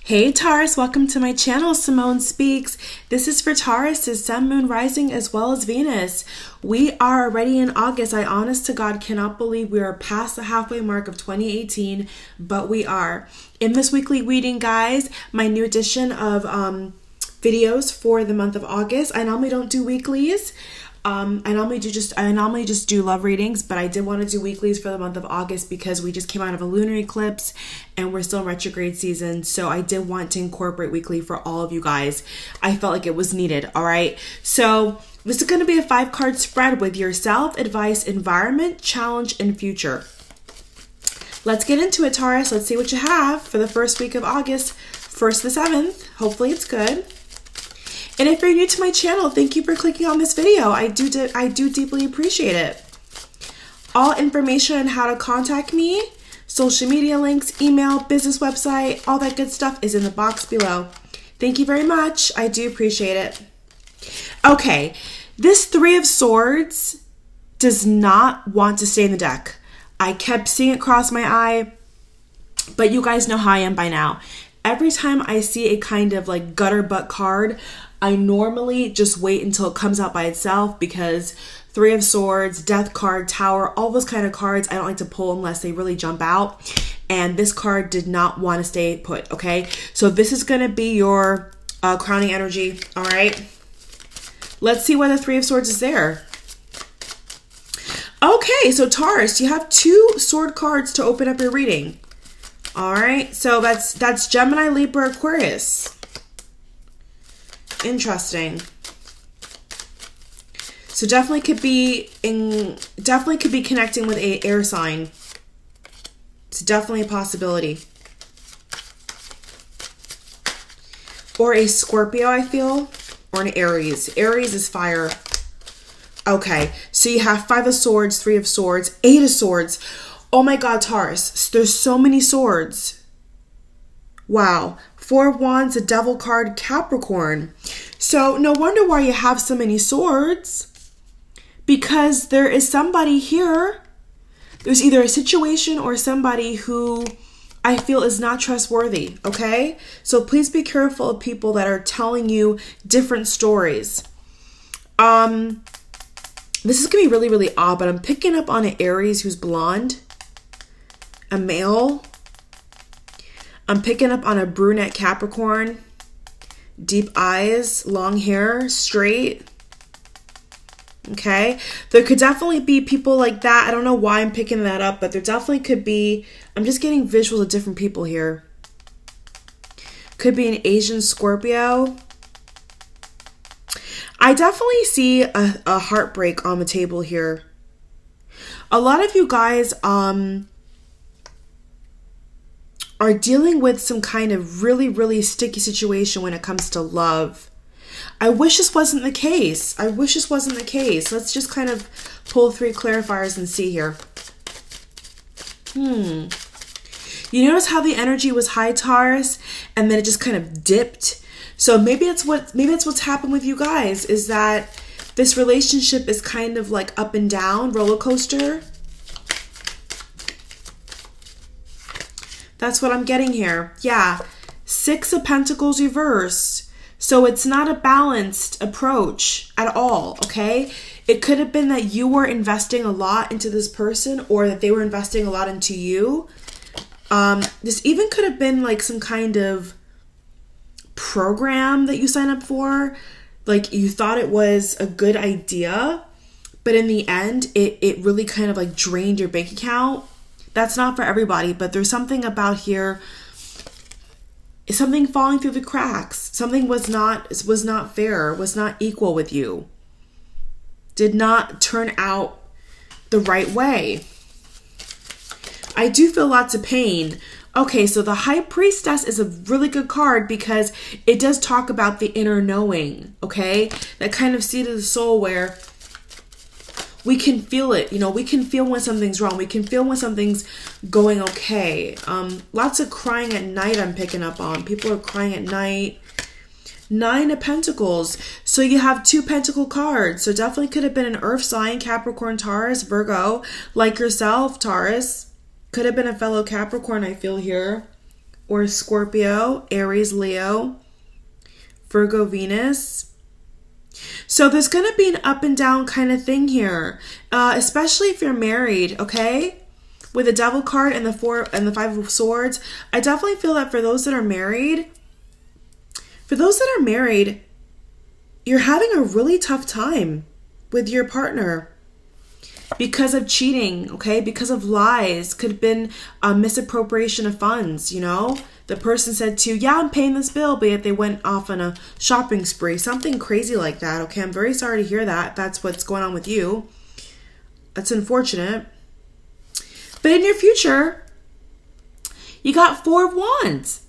Hey Taurus, welcome to my channel, Simone Speaks. This is for Taurus' Sun, Moon, Rising, as well as Venus. We are already in August. I honest to God cannot believe we are past the halfway mark of 2018, but we are. In this weekly reading, guys, my new edition of videos for the month of August. I normally don't do weeklies. I normally just do love readings, but I did want to do weeklies for the month of August because we just came out of a lunar eclipse and we're still in retrograde season. So I did want to incorporate weekly for all of you guys. I felt like it was needed. All right. So this is going to be a 5-card spread with yourself, advice, environment, challenge, and future. Let's get into it, Taurus. Let's see what you have for the first week of August, 1st to the 7th. Hopefully it's good. And if you're new to my channel, thank you for clicking on this video. I do deeply appreciate it. All information on how to contact me, social media links, email, business website, all that good stuff is in the box below. Thank you very much. I do appreciate it. Okay, this 3 of Swords does not want to stay in the deck. I kept seeing it cross my eye, but you guys know how I am by now. Every time I see a kind of like gutter butt card, I normally just wait until it comes out by itself because 3 of Swords, Death card, Tower, all those kind of cards I don't like to pull unless they really jump out. And this card did not want to stay put, okay? So this is going to be your crowning energy, all right? Let's see why the 3 of Swords is there. Okay, so Taurus, you have 2 sword cards to open up your reading. All right, so that's Gemini, Libra, Aquarius. Interesting. So definitely could be connecting with a air sign. It's definitely a possibility. Or a Scorpio, I feel, or an Aries. Aries is fire. Okay, so you have 5 of Swords, 3 of Swords, 8 of Swords. Oh my God, Taurus, there's so many swords. Wow. 4 of Wands, a Devil card, Capricorn. So no wonder why you have so many swords. Because there is somebody here. There's either a situation or somebody who I feel is not trustworthy, okay? So please be careful of people that are telling you different stories. This is going to be really, really odd, but I'm picking up on an Aries who's blonde. A male. I'm picking up on a brunette Capricorn. Deep eyes, long hair, straight. Okay. There could definitely be people like that. I don't know why I'm picking that up, but there definitely could be. I'm just getting visuals of different people here. Could be an Asian Scorpio. I definitely see a heartbreak on the table here. A lot of you guys are dealing with some kind of really, really sticky situation when it comes to love. I wish this wasn't the case. I wish this wasn't the case. Let's just kind of pull 3 clarifiers and see here. You notice how the energy was high, Taurus, and then it just kind of dipped. So maybe that's what's happened with you guys, is that this relationship is kind of like up and down, roller coaster. That's what I'm getting here. Yeah, 6 of Pentacles reverse. So it's not a balanced approach at all, okay? It could have been that you were investing a lot into this person or that they were investing a lot into you. This even could have been like some kind of program that you signed up for. Like you thought it was a good idea, but in the end, it really kind of like drained your bank account. That's not for everybody, but there's something about here, something falling through the cracks. Something was not fair, was not equal with you. Did not turn out the right way. I do feel lots of pain. Okay, so the High Priestess is a really good card because it does talk about the inner knowing, okay? That kind of seat of the soul where we can feel it, you know, we can feel when something's wrong. We can feel when something's going okay. Lots of crying at night I'm picking up on. People are crying at night. 9 of Pentacles. So you have 2 Pentacle cards. So definitely could have been an Earth sign, Capricorn, Taurus, Virgo, like yourself, Taurus. Could have been a fellow Capricorn, I feel here. or Scorpio, Aries, Leo, Virgo, Venus. So there's going to be an up and down kind of thing here, especially if you're married, okay? With the Devil card and the 4 and the 5 of Swords, I definitely feel that for those that are married, you're having a really tough time with your partner because of cheating, okay? Because of lies. Could have been a misappropriation of funds, you know? The person said to you, yeah, I'm paying this bill, but yet they went off on a shopping spree. Something crazy like that, okay? I'm very sorry to hear that. That's what's going on with you. That's unfortunate. But in your future, you got 4 of Wands.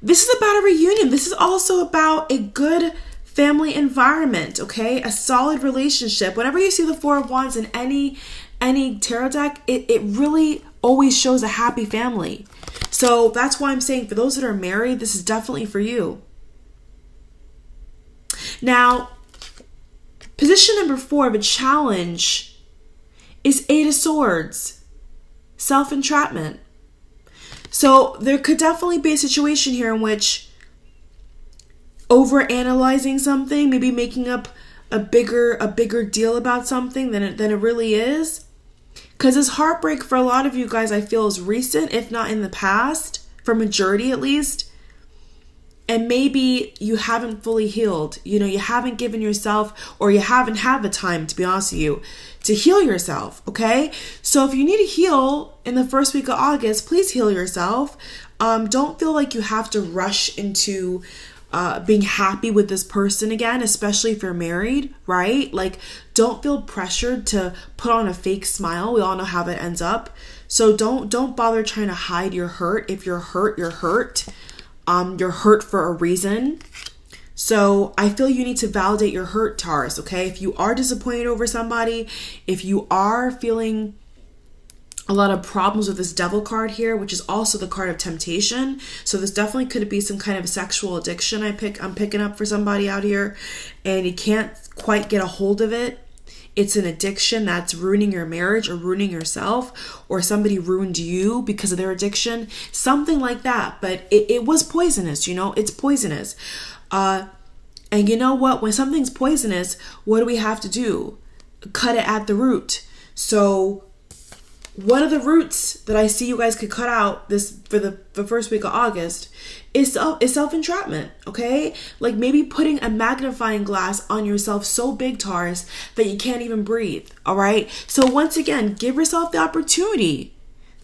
This is about a reunion. This is also about a good family environment, okay? A solid relationship. Whenever you see the 4 of Wands in any tarot deck, it really always shows a happy family. So that's why I'm saying for those that are married, this is definitely for you. Now, position number 4 of a challenge is 8 of Swords. Self-entrapment. So there could definitely be a situation here in which over-analyzing something, maybe making up a bigger deal about something than it really is. Because this heartbreak for a lot of you guys, I feel, is recent, if not in the past, for majority at least. And maybe you haven't fully healed. You know, you haven't given yourself, or you haven't had the time, to be honest with you, to heal yourself, okay? So if you need to heal in the first week of August, please heal yourself. Don't feel like you have to rush into being happy with this person again, especially if you're married, right? Like, don't feel pressured to put on a fake smile. We all know how that ends up. So don't bother trying to hide your hurt. If you're hurt, you're hurt. You're hurt for a reason. So I feel you need to validate your hurt, Taurus, okay? If you are disappointed over somebody, if you are feeling a lot of problems with this Devil card here, which is also the card of temptation. So this definitely could be some kind of sexual addiction I'm picking up for somebody out here, and you can't quite get a hold of it. It's an addiction that's ruining your marriage or ruining yourself, or somebody ruined you because of their addiction, something like that. But it was poisonous, you know, it's poisonous. And you know what? When something's poisonous, what do we have to do? Cut it at the root. So one of the roots that I see you guys could cut out this for the first week of August is self-entrapment, okay? Like maybe putting a magnifying glass on yourself so big, Taurus, that you can't even breathe, all right? So once again, give yourself the opportunity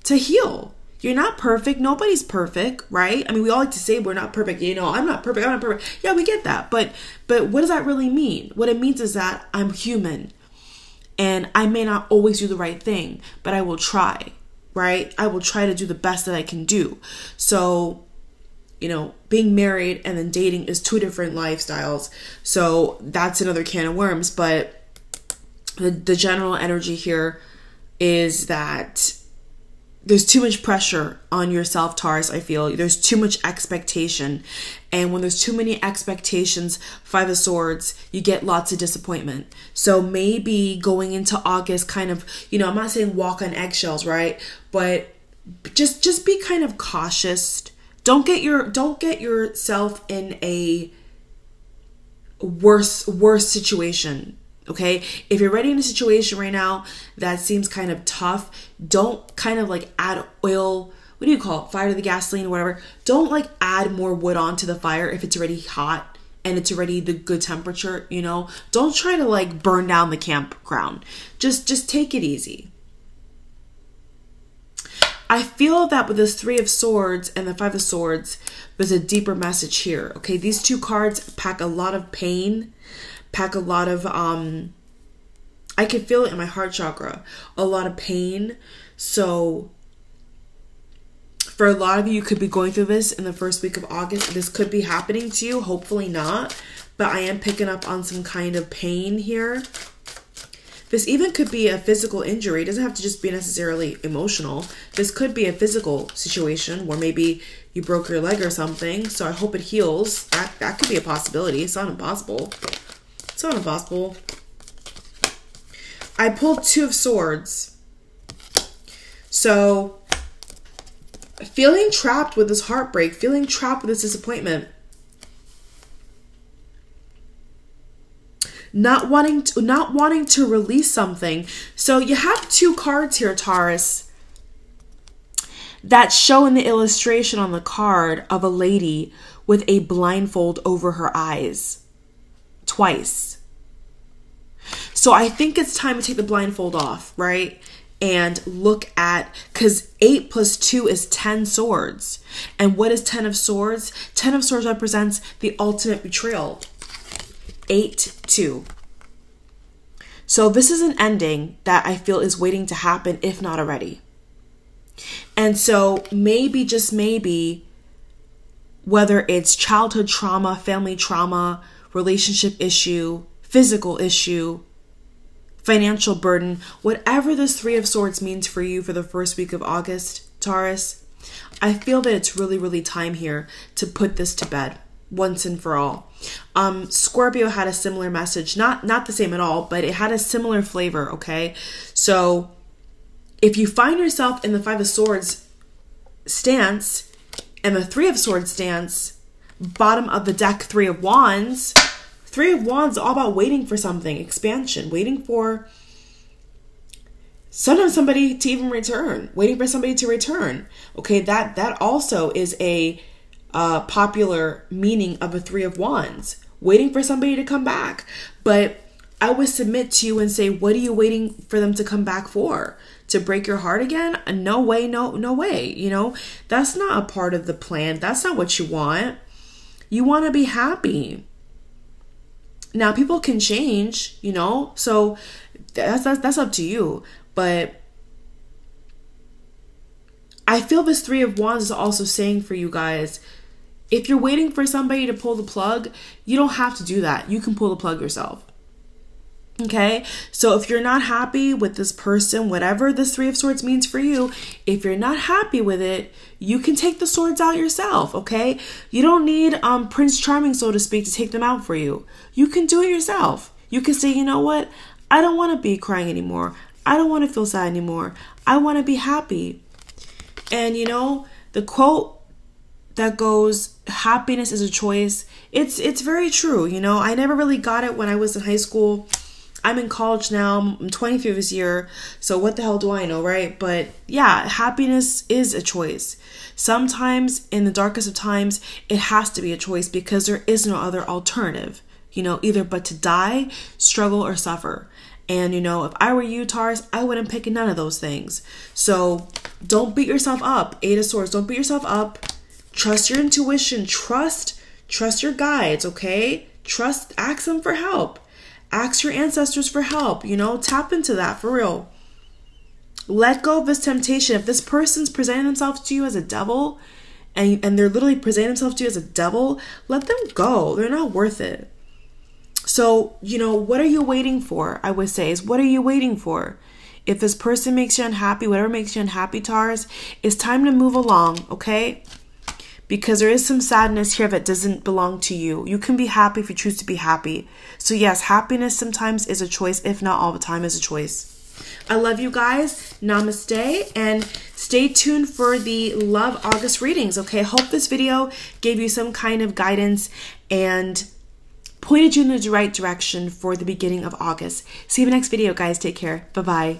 to heal. You're not perfect. Nobody's perfect, right? I mean, we all like to say we're not perfect. You know, I'm not perfect. Yeah, we get that. But what does that really mean? What it means is that I'm human. And I may not always do the right thing, but I will try, right? I will try to do the best that I can do. So, you know, being married and then dating is 2 different lifestyles. So that's another can of worms. But the general energy here is that there's too much pressure on yourself, Taurus, I feel. There's too much expectation. And when there's too many expectations, 5 of Swords, you get lots of disappointment. So maybe going into August kind of, you know, I'm not saying walk on eggshells, right? But just be kind of cautious. Don't get yourself in a worse situation. Okay, if you're already in a situation right now that seems kind of tough, don't kind of like add oil, what do you call it, fire to the gasoline or whatever. Don't like add more wood onto the fire if it's already hot and it's already the good temperature, you know. Don't try to like burn down the campground. Just take it easy. I feel that with this 3 of Swords and the 5 of Swords, there's a deeper message here. Okay, these 2 cards pack a lot of pain, pack a lot of, I can feel it in my heart chakra, a lot of pain. So for a lot of you could be going through this in the first week of August. This could be happening to you, hopefully not, but I am picking up on some kind of pain here. This even could be a physical injury. It doesn't have to just be necessarily emotional. This could be a physical situation where maybe you broke your leg or something. So I hope it heals. That could be a possibility. It's not impossible. It's not impossible. I pulled 2 of Swords. So feeling trapped with this heartbreak, feeling trapped with this disappointment. Not wanting to release something. So you have two cards here, Taurus, that show in the illustration on the card of a lady with a blindfold over her eyes twice. So I think it's time to take the blindfold off, right? And look at, because 8 plus 2 is 10 swords. And what is 10 of swords? 10 of swords represents the ultimate betrayal. 8-2. So this is an ending that I feel is waiting to happen, if not already. And so maybe, just maybe, whether it's childhood trauma, family trauma, relationship issue, physical issue, financial burden, whatever this 3 of Swords means for you for the first week of August, Taurus, I feel that it's really, really time here to put this to bed once and for all. Scorpio had a similar message, not the same at all, but it had a similar flavor, okay? So if you find yourself in the 5 of Swords stance and the 3 of Swords stance, bottom of the deck, 3 of Wands. 3 of Wands is all about waiting for something, expansion, waiting for sometimes somebody to even return, waiting for somebody to return. Okay, that also is a popular meaning of a 3 of Wands, waiting for somebody to come back. But I would submit to you and say, what are you waiting for them to come back for? To break your heart again? No way, no way. You know, that's not a part of the plan. That's not what you want. You want to be happy. Now, people can change, you know, so that's up to you. But I feel this 3 of Wands is also saying for you guys, if you're waiting for somebody to pull the plug, you don't have to do that. You can pull the plug yourself. Okay, so if you're not happy with this person, whatever this 3 of Swords means for you, if you're not happy with it, you can take the swords out yourself, okay? You don't need Prince Charming, so to speak, to take them out for you. You can do it yourself. You can say, you know what? I don't want to be crying anymore. I don't want to feel sad anymore. I want to be happy. And you know, the quote that goes, happiness is a choice, it's very true. You know, I never really got it when I was in high school. I'm in college now, I'm 23 this year, so what the hell do I know, right? But yeah, happiness is a choice. Sometimes, in the darkest of times, it has to be a choice because there is no other alternative, you know, either but to die, struggle, or suffer. And, you know, if I were you, Taurus, I wouldn't pick none of those things. So don't beat yourself up. 8 of Swords, don't beat yourself up. Trust your intuition. Trust your guides, okay? Ask them for help. Ask your ancestors for help, you know, tap into that for real. Let go of this temptation. If this person's presenting themselves to you as a devil and they're literally presenting themselves to you as a devil, let them go. They're not worth it. So, you know, what are you waiting for? I would say is, what are you waiting for? If this person makes you unhappy, whatever makes you unhappy, Taurus, it's time to move along, okay? Because there is some sadness here that doesn't belong to you. You can be happy if you choose to be happy. So yes, happiness sometimes is a choice, if not all the time is a choice. I love you guys. Namaste. And stay tuned for the Love August readings, okay? Hope this video gave you some kind of guidance and pointed you in the right direction for the beginning of August. See you in the next video, guys. Take care. Bye-bye.